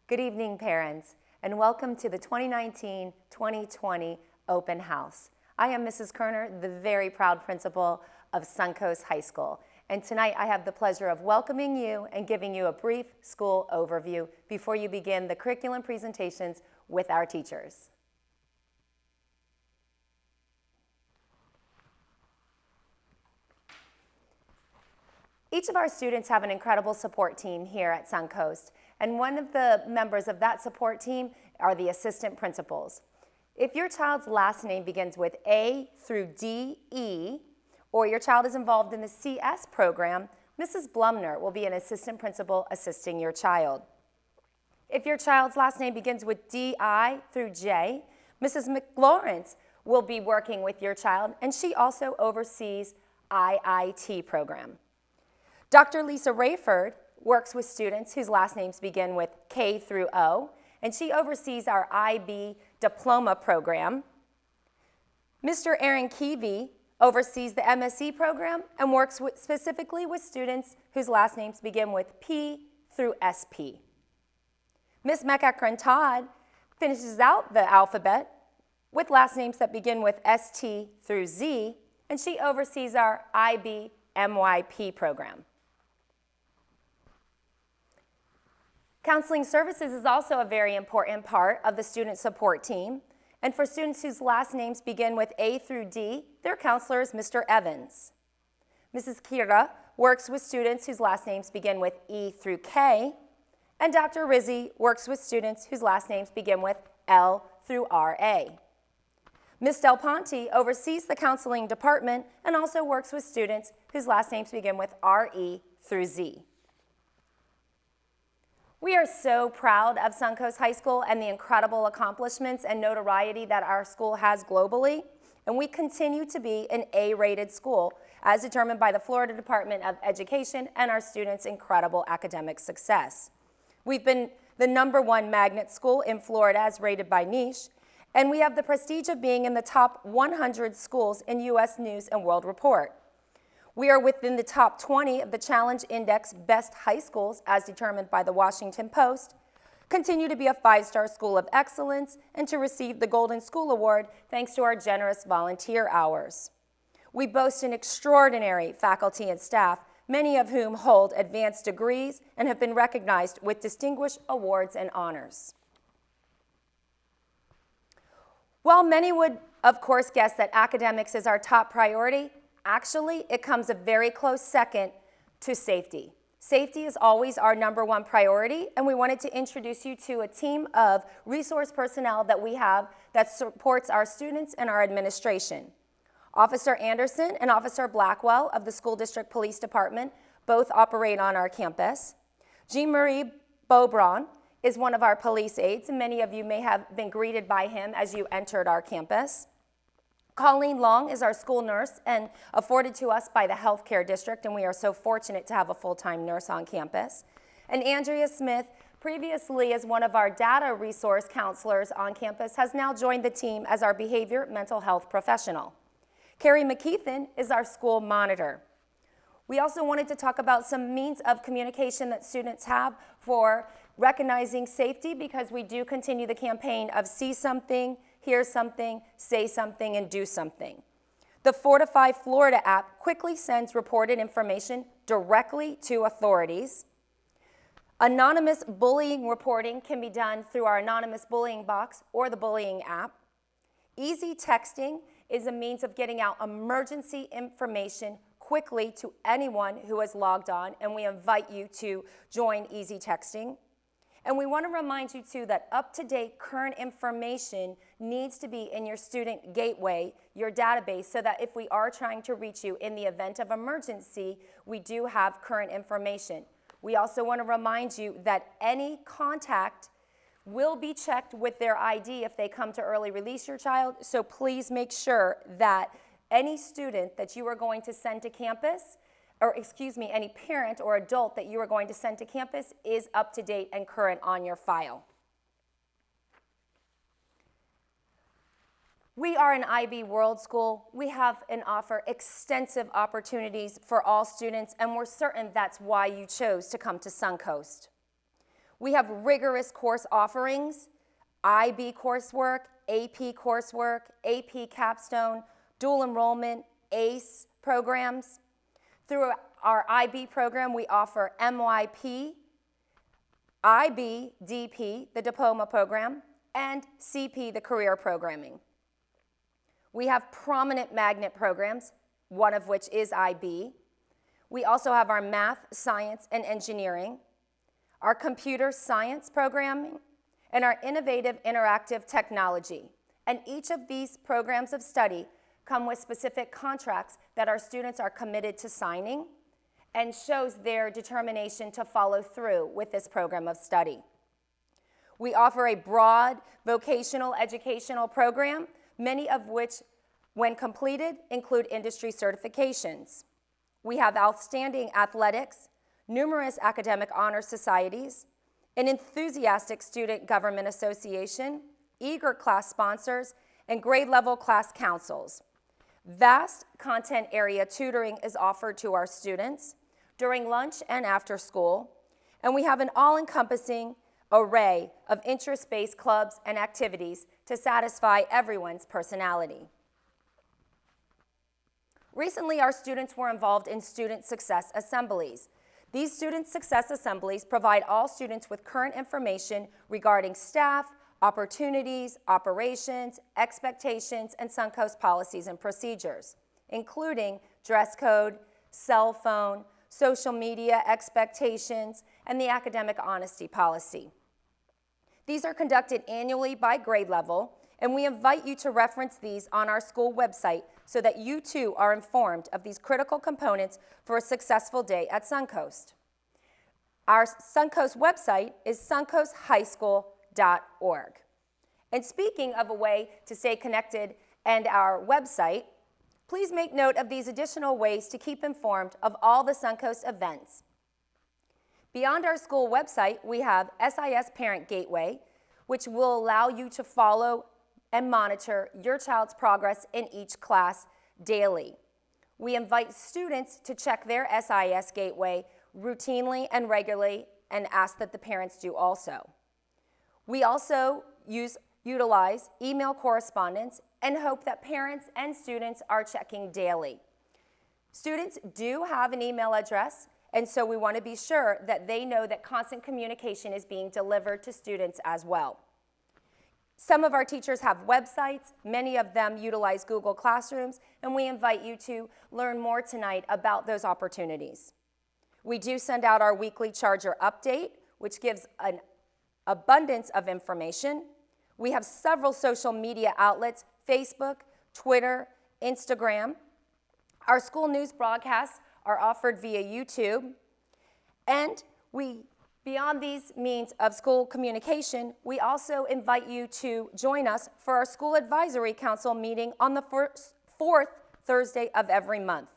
Good evening, parents, and welcome to the 2019-2020 Open House. I am Mrs. Kerner, the very proud principal of Suncoast High School, and tonight I have the pleasure of welcoming you and giving you a brief school overview before you begin the curriculum presentations with our teachers. Each of our students have an incredible support team here at Suncoast, and one of the members of that support team are the assistant principals. If your child's last name begins with A through D-E, or your child is involved in the CS program, Mrs. Blumner will be an assistant principal assisting your child. If your child's last name begins with D-I through J, Mrs. McLawrence will be working with your child, and she also oversees IIT program. Dr. Lisa Rayford works with students whose last names begin with K through O, and she oversees our IB diploma program. Mr. Aaron Keevy oversees the MSC program and works specifically with students whose last names begin with P through SP. Ms. Mekakran Todd finishes out the alphabet with last names that begin with ST through Z, and she oversees our IB MYP program. Counseling services is also a very important part of the student support team. And for students whose last names begin with A through D, their counselor is Mr. Evans. Mrs. Kira works with students whose last names begin with E through K. And Dr. Rizzi works with students whose last names begin with L through RA. Ms. Del Ponte oversees the counseling department and also works with students whose last names begin with RE through Z. We are so proud of Suncoast High School and the incredible accomplishments and notoriety that our school has globally, and we continue to be an A-rated school as determined by the Florida Department of Education and our students' incredible academic success. We've been the #1 magnet school in Florida as rated by Niche, and we have the prestige of being in the top 100 schools in U.S. News and World Report. We are within the top 20 of the Challenge Index Best High Schools as determined by the Washington Post, continue to be a 5-star school of excellence, and to receive the Golden School Award thanks to our generous volunteer hours. We boast an extraordinary faculty and staff, many of whom hold advanced degrees and have been recognized with distinguished awards and honors. While many would, of course, guess that academics is our top priority, actually, it comes a very close second to safety. Safety is always our #1 priority, and we wanted to introduce you to a team of resource personnel that we have that supports our students and our administration. Officer Anderson and Officer Blackwell of the School District Police Department both operate on our campus. Jean-Marie Beaubron is one of our police aides, and many of you may have been greeted by him as you entered our campus. Colleen Long is our school nurse and afforded to us by the healthcare district, and we are so fortunate to have a full-time nurse on campus. And Andrea Smith, previously as one of our data resource counselors on campus, has now joined the team as our behavior mental health professional. Carrie McKeithen is our school monitor. We also wanted to talk about some means of communication that students have for recognizing safety, because we do continue the campaign of see something, hear something, say something, and do something. The Fortify Florida app quickly sends reported information directly to authorities. Anonymous bullying reporting can be done through our anonymous bullying box or the bullying app. Easy texting is a means of getting out emergency information quickly to anyone who has logged on, and we invite you to join Easy Texting. And we want to remind you too that up-to-date current information needs to be in your student gateway, your database, so that if we are trying to reach you in the event of emergency, we do have current information. We also want to remind you that any contact will be checked with their ID if they come to early release your child, so please make sure that any student that you are going to send to campus, or excuse me, any parent or adult that you are going to send to campus is up to date and current on your file. We are an IB World School. We have and offer extensive opportunities for all students, and we're certain that's why you chose to come to Suncoast. We have rigorous course offerings, IB coursework, AP coursework, AP capstone, dual enrollment, ACE programs. Through our IB program, we offer MYP, IB, DP, the diploma program, and CP, the career programming. We have prominent magnet programs, one of which is IB. We also have our math, science, and engineering, our computer science programming, and our innovative interactive technology. And each of these programs of study come with specific contracts that our students are committed to signing and shows their determination to follow through with this program of study. We offer a broad vocational educational program, many of which, when completed, include industry certifications. We have outstanding athletics, numerous academic honor societies, an enthusiastic student government association, eager class sponsors, and grade-level class councils. Vast content area tutoring is offered to our students during lunch and after school, and we have an all-encompassing array of interest-based clubs and activities to satisfy everyone's personality. Recently, our students were involved in student success assemblies. These student success assemblies provide all students with current information regarding staff, opportunities, operations, expectations, and Suncoast policies and procedures, including dress code, cell phone, social media expectations, and the academic honesty policy. These are conducted annually by grade level, and we invite you to reference these on our school website so that you too are informed of these critical components for a successful day at Suncoast. Our Suncoast website is suncoasthighschool.org. And speaking of a way to stay connected and our website, please make note of these additional ways to keep informed of all the Suncoast events. Beyond our school website, we have SIS Parent Gateway, which will allow you to follow and monitor your child's progress in each class daily. We invite students to check their SIS Gateway routinely and regularly and ask that the parents do also. We also utilize email correspondence and hope that parents and students are checking daily. Students do have an email address, and so we want to be sure that they know that constant communication is being delivered to students as well. Some of our teachers have websites, many of them utilize Google Classrooms, and we invite you to learn more tonight about those opportunities. We do send out our weekly Charger update, which gives an abundance of information. We have several social media outlets, Facebook, Twitter, Instagram. Our school news broadcasts are offered via YouTube, and beyond these means of school communication, we also invite you to join us for our School Advisory Council meeting on the fourth Thursday of every month.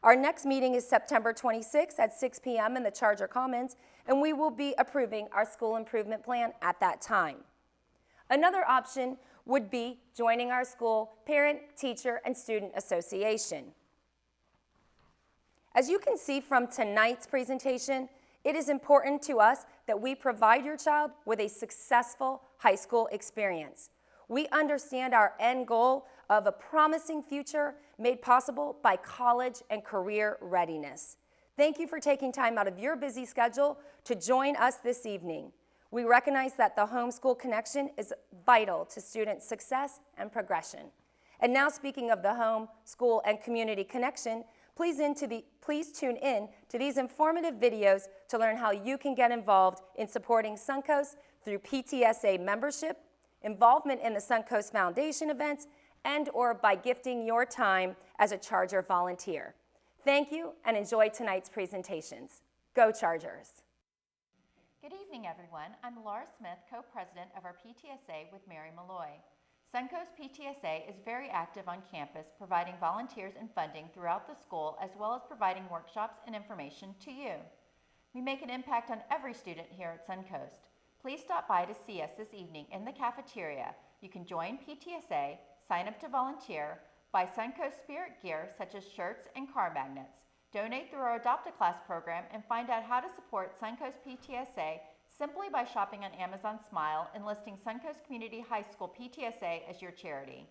Our next meeting is September 26th at 6 p.m. in the Charger Commons, and we will be approving our school improvement plan at that time. Another option would be joining our school parent, teacher, and student association. As you can see from tonight's presentation, it is important to us that we provide your child with a successful high school experience. We understand our end goal of a promising future made possible by college and career readiness. Thank you for taking time out of your busy schedule to join us this evening. We recognize that the homeschool connection is vital to students' success and progression. And now, speaking of the home, school, and community connection, please tune in to these informative videos to learn how you can get involved in supporting Suncoast through PTSA membership, involvement in the Suncoast Foundation events, and/or by gifting your time as a Charger volunteer. Thank you, and enjoy tonight's presentations. Go Chargers! Good evening, everyone. I'm Laura Smith, co-president of our PTSA with Mary Malloy. Suncoast PTSA is very active on campus, providing volunteers and funding throughout the school, as well as providing workshops and information to you. We make an impact on every student here at Suncoast. Please stop by to see us this evening in the cafeteria. You can join PTSA, sign up to volunteer, buy Suncoast spirit gear such as shirts and car magnets, donate through our Adopt a Class program, and find out how to support Suncoast PTSA simply by shopping on Amazon Smile and listing Suncoast Community High School PTSA as your charity.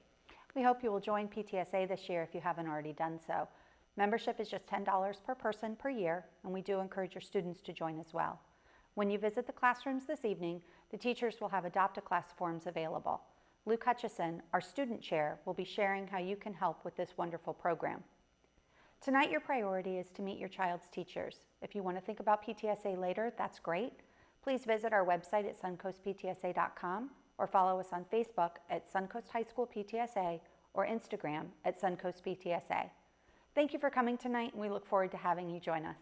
We hope you will join PTSA this year if you haven't already done so. Membership is just $10 per person per year, and we do encourage your students to join as well. When you visit the classrooms this evening, the teachers will have Adopt-a-Class forms available. Luke Hutchison, our student chair, will be sharing how you can help with this wonderful program. Tonight, your priority is to meet your child's teachers. If you want to think about PTSA later, that's great. Please visit our website at suncoastptsa.com or follow us on Facebook at Suncoast High School PTSA or Instagram at Suncoast PTSA. Thank you for coming tonight, and we look forward to having you join us.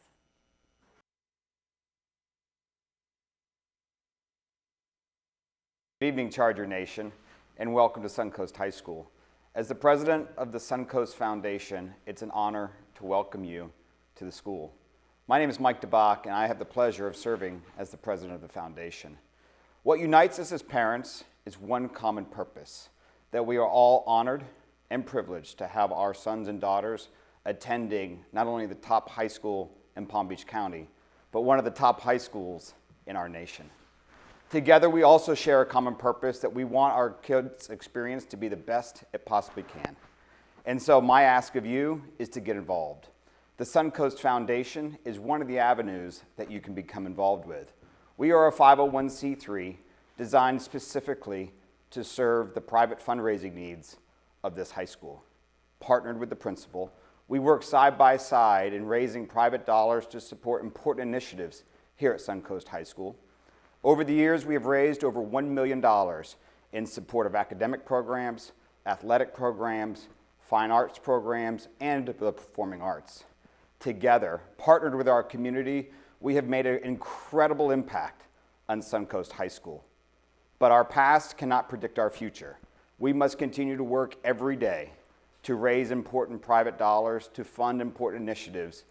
Good evening, Charger Nation, and welcome to Suncoast High School. As the president of the Suncoast Foundation, it's an honor to welcome you to the school. My name is Mike DeBach, and I have the pleasure of serving as the president of the foundation. What unites us as parents is one common purpose, that we are all honored and privileged to have our sons and daughters attending not only the top high school in Palm Beach County, but one of the top high schools in our nation. Together, we also share a common purpose that we want our kids' experience to be the best it possibly can. And so my ask of you is to get involved. The Suncoast Foundation is one of the avenues that you can become involved with. We are a 501c3 designed specifically to serve the private fundraising needs of this high school. Partnered with the principal, we work side by side in raising private dollars to support important initiatives here at Suncoast High School. Over the years, we have raised over $1 million in support of academic programs, athletic programs, fine arts programs, and the performing arts. Together, partnered with our community, we have made an incredible impact on Suncoast High School. But our past cannot predict our future. We must continue to work every day to raise important private dollars to fund important initiatives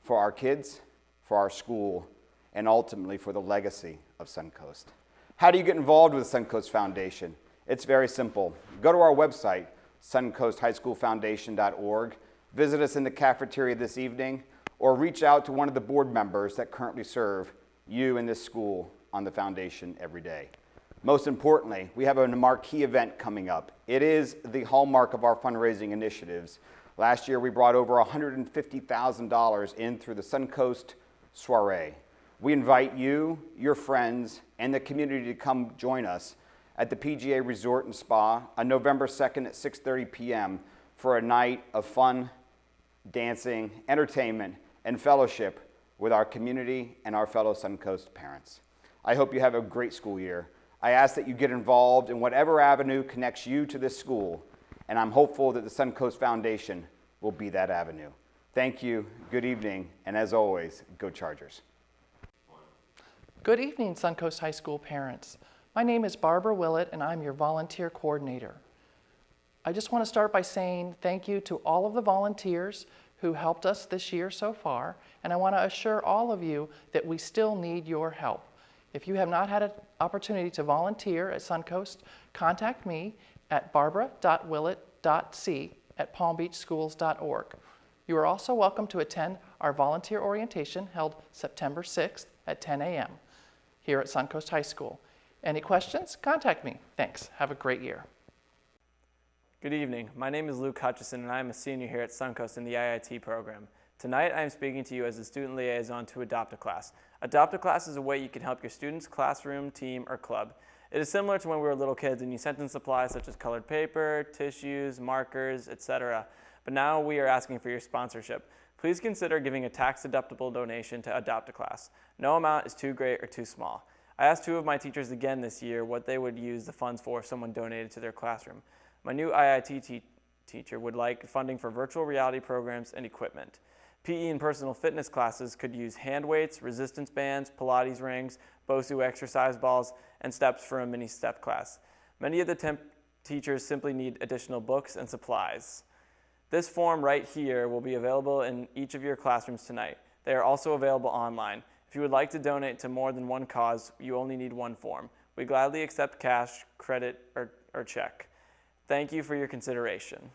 for our kids, for our school, and ultimately for the legacy of Suncoast. How do you get involved with the Suncoast Foundation? It's very simple. Go to our website, suncoasthighschoolfoundation.org, visit us in the cafeteria this evening, or reach out to one of the board members that currently serve you in this school on the foundation every day. Most importantly, we have a marquee event coming up. It is the hallmark of our fundraising initiatives. Last year, we brought over $150,000 in through the Suncoast Soiree. We invite you, your friends, and the community to come join us at the PGA Resort and Spa on November 2nd at 6:30 p.m. for a night of fun, dancing, entertainment, and fellowship with our community and our fellow Suncoast parents. I hope you have a great school year. I ask that you get involved in whatever avenue connects you to this school, and I'm hopeful that the Suncoast Foundation will be that avenue. Thank you, good evening, and as always, go Chargers. Good evening, Suncoast High School parents. My name is Barbara Willett, and I'm your volunteer coordinator. I just want to start by saying thank you to all of the volunteers who helped us this year so far, and I want to assure all of you that we still need your help. If you have not had an opportunity to volunteer at Suncoast, contact me at barbara.willett.c@palmbeachschools.org. You are also welcome to attend our volunteer orientation held September 6th at 10 a.m. here at Suncoast High School. Any questions? Contact me. Thanks. Have a great year. Good evening. My name is Luke Hutchison, and I am a senior here at Suncoast in the IIT program. Tonight, I am speaking to you as a student liaison to Adopt-a-Class. Adopt-a-Class is a way you can help your student's classroom, team, or club. It is similar to when we were little kids and you sent in supplies such as colored paper, tissues, markers, etc. But now we are asking for your sponsorship. Please consider giving a tax-deductible donation to Adopt-a-Class. No amount is too great or too small. I asked two of my teachers again this year what they would use the funds for if someone donated to their classroom. My new IIT teacher would like funding for virtual reality programs and equipment. PE and personal fitness classes could use hand weights, resistance bands, Pilates rings, BOSU exercise balls, and steps for a mini step class. Many of the temp teachers simply need additional books and supplies. This form right here will be available in each of your classrooms tonight. They are also available online. If you would like to donate to more than one cause, you only need one form. We gladly accept cash, credit, or check. Thank you for your consideration.